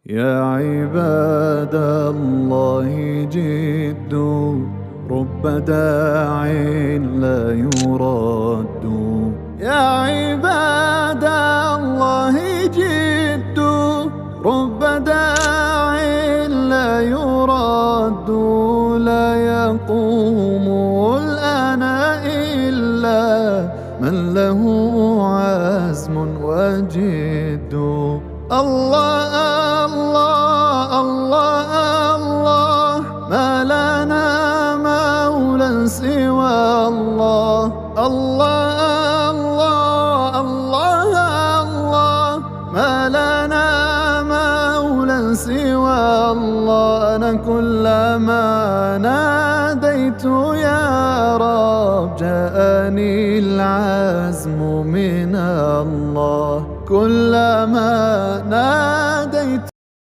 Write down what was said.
يا عباد الله جدوا، رب داع لا يرد. يا عباد الله جدوا، رب داع لا يرد. لا يقوم الآن إلا من له عزم وجد. الله الله الله الله، ما لنا مولى سوى الله. الله الله الله الله، ما لنا مولى سوى الله. أنا كلما ناديت يا رب جاءني العزم من الله. كلما ناديت